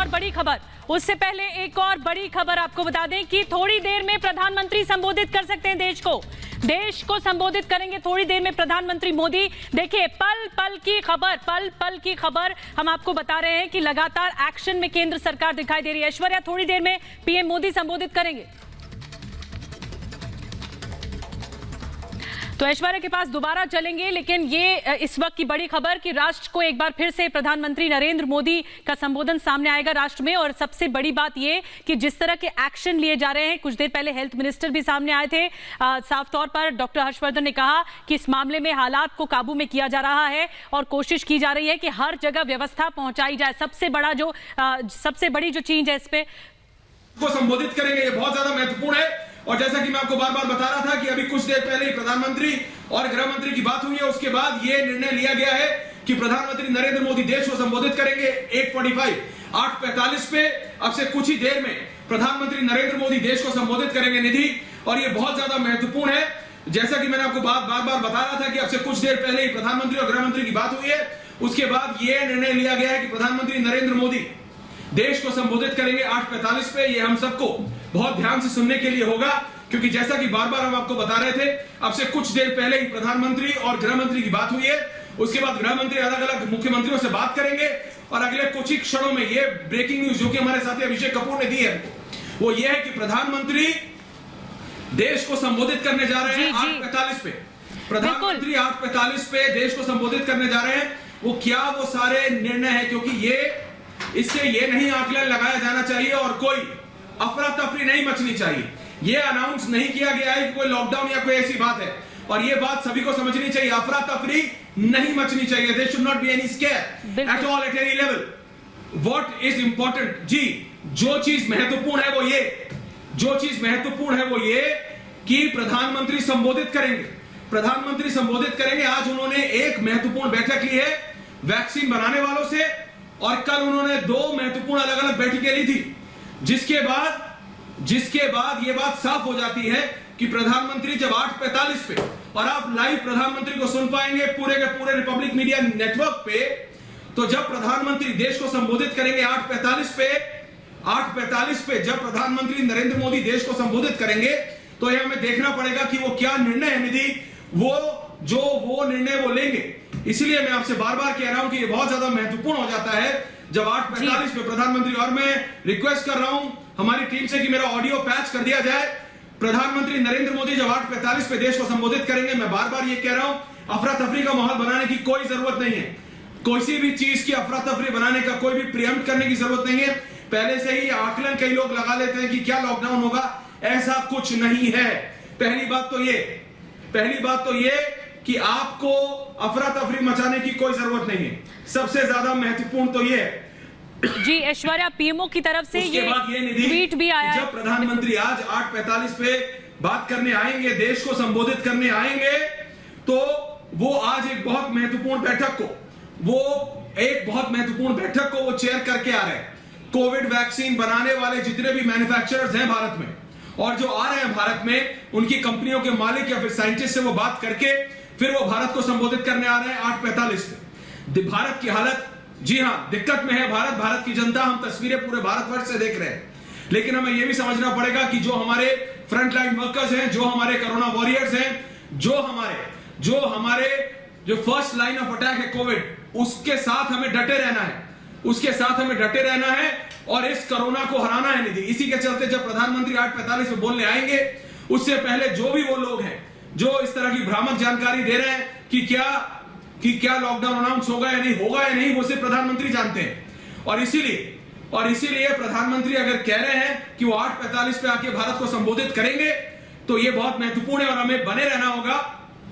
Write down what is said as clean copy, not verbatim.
और बड़ी खबर, उससे पहले एक और बड़ी खबर आपको बता दें कि थोड़ी देर में प्रधानमंत्री संबोधित कर सकते हैं देश को संबोधित करेंगे थोड़ी देर में प्रधानमंत्री मोदी। देखिए पल पल की खबर हम आपको बता रहे हैं कि लगातार एक्शन में केंद्र सरकार दिखाई दे रही है। ऐश्वर्या, थोड़ी देर में पीएम मोदी संबोधित करेंगे, तो ऐश्वर्या के पास दोबारा चलेंगे। लेकिन ये इस वक्त की बड़ी खबर कि राष्ट्र को एक बार फिर से प्रधानमंत्री नरेंद्र मोदी का संबोधन सामने आएगा राष्ट्र में। और सबसे बड़ी बात ये कि जिस तरह के एक्शन लिए जा रहे हैं, कुछ देर पहले हेल्थ मिनिस्टर भी सामने आए थे, साफ तौर पर डॉक्टर हर्षवर्धन ने कहा कि इस मामले में हालात को काबू में किया जा रहा है और कोशिश की जा रही है कि हर जगह व्यवस्था पहुंचाई जाए। सबसे बड़ी जो चीज है इस पे को संबोधित करेंगे, ये बहुत ज्यादा महत्वपूर्ण है। और जैसा कि मैं आपको बार बार बता रहा था कि अभी कुछ देर पहले ही प्रधानमंत्री और गृह मंत्री की बात हुई है, उसके बाद यह निर्णय लिया गया है कि प्रधानमंत्री नरेंद्र मोदी देश को संबोधित करेंगे 8:45 पे। अब से कुछ ही देर में प्रधानमंत्री नरेंद्र मोदी देश को संबोधित करेंगे निधि, और यह बहुत ज्यादा महत्वपूर्ण है। जैसा कि मैंने आपको बार बार बता रहा था कि अब से कुछ देर पहले ही प्रधानमंत्री और गृह मंत्री की बात हुई है, उसके बाद यह निर्णय लिया गया है कि प्रधानमंत्री नरेंद्र मोदी देश को संबोधित करेंगे 8:45 पे। ये हम सबको बहुत ध्यान से सुनने के लिए होगा, क्योंकि जैसा कि बार बार हम आपको बता रहे थे, अब से कुछ देर पहले ही प्रधानमंत्री और गृह मंत्री की बात हुई है। उसके बाद गृह मंत्री अलग अलग मुख्यमंत्रियों से बात करेंगे और अगले कुछ ही क्षणों में ये ब्रेकिंग न्यूज जो कि हमारे साथी अभिषेक कपूर ने दी है, वो ये है कि प्रधानमंत्री देश को संबोधित करने जा रहे हैं 8:45 पे। प्रधानमंत्री 8:45 पे देश को संबोधित करने जा रहे हैं। वो सारे निर्णय है, क्योंकि इससे ये नहीं आकलन लगाया जाना चाहिए और कोई अफरा तफरी नहीं मचनी चाहिए। ये अनाउंस नहीं किया गया है कि कोई लॉकडाउन या कोई ऐसी बात है, और ये बात सभी को समझनी चाहिए। अफरा तफरी नहीं मचनी चाहिए। There should not be any scare at all at any level. What is important? जी, जो चीज महत्वपूर्ण है वो ये कि प्रधानमंत्री संबोधित करेंगे। आज उन्होंने एक महत्वपूर्ण बैठक ली है वैक्सीन बनाने वालों से, और कल उन्होंने 2 महत्वपूर्ण अलग अलग बैठकें ली थी, जिसके बाद यह बात साफ हो जाती है कि प्रधानमंत्री जब 8:45 पे, और आप लाइव प्रधानमंत्री को सुन पाएंगे पूरे के पूरे रिपब्लिक मीडिया नेटवर्क पे, तो जब प्रधानमंत्री देश को संबोधित करेंगे 8:45 पे जब प्रधानमंत्री नरेंद्र मोदी देश को संबोधित करेंगे, तो यह हमें देखना पड़ेगा कि वो क्या निर्णय है निधि, वो निर्णय वो लेंगे। इसलिए मैं आपसे बार बार कह रहा हूं कि ये बहुत ज्यादा महत्वपूर्ण हो जाता है जब 8:45 पे प्रधानमंत्री, और मैं रिक्वेस्ट कर रहा हूं हमारी टीम से कि मेरा ऑडियो पैच कर दिया जाए। प्रधानमंत्री नरेंद्र मोदी जब 8:45 पे देश को संबोधित करेंगे, मैं बार बार ये कह रहा हूं, अफरा तफरी का माहौल बनाने की कोई जरूरत नहीं है। कोई भी चीज की अफरा तफरी बनाने का, कोई भी प्रियम्प्ट करने की जरूरत नहीं है। पहले से ही आकलन कई लोग लगा लेते हैं कि क्या लॉकडाउन होगा, ऐसा कुछ नहीं है। पहली बात तो ये कि आपको अफरा तफरी मचाने की कोई जरूरत नहीं है। सबसे ज्यादा महत्वपूर्ण तो ये है जी ऐश्वर्या, पीएमओ की तरफ से ये ट्वीट भी आया है। जब प्रधानमंत्री आज 8:45 पे बात करने आएंगे, देश को संबोधित करने आएंगे, तो वो आज एक बहुत महत्वपूर्ण बैठक को वो चेयर करके आ रहे हैं। कोविड वैक्सीन बनाने वाले जितने भी मैन्युफैक्चरर्स हैं भारत में, और जो आ रहे हैं भारत में, उनकी कंपनियों के मालिक या फिर साइंटिस्ट से वो बात करके फिर वो भारत को संबोधित करने आ रहे हैं 8:45 पे। भारत की हालत, जी हां, दिक्कत में है भारत की जनता। हम तस्वीरें पूरे भारतवर्ष से देख रहे हैं, लेकिन हमें यह भी समझना पड़ेगा कि जो हमारे फ्रंट लाइन वर्कर्स हैं, जो हमारे कोरोना वॉरियर्स हैं, जो फर्स्ट लाइन ऑफ अटैक है कोविड, उसके साथ हमें डटे रहना है और इस कोरोना को हराना है निधि। इसी के चलते जब प्रधानमंत्री 8:45 में बोलने आएंगे, उससे पहले जो भी वो लोग हैं जो इस तरह की भ्रामक जानकारी दे रहे हैं कि क्या लॉकडाउन अनाउंस होगा या नहीं, वो सिर्फ प्रधानमंत्री जानते हैं। और इसीलिए प्रधानमंत्री अगर कह रहे हैं कि वो 8:45 पे आके भारत को संबोधित करेंगे, तो ये बहुत महत्वपूर्ण है और हमें बने रहना होगा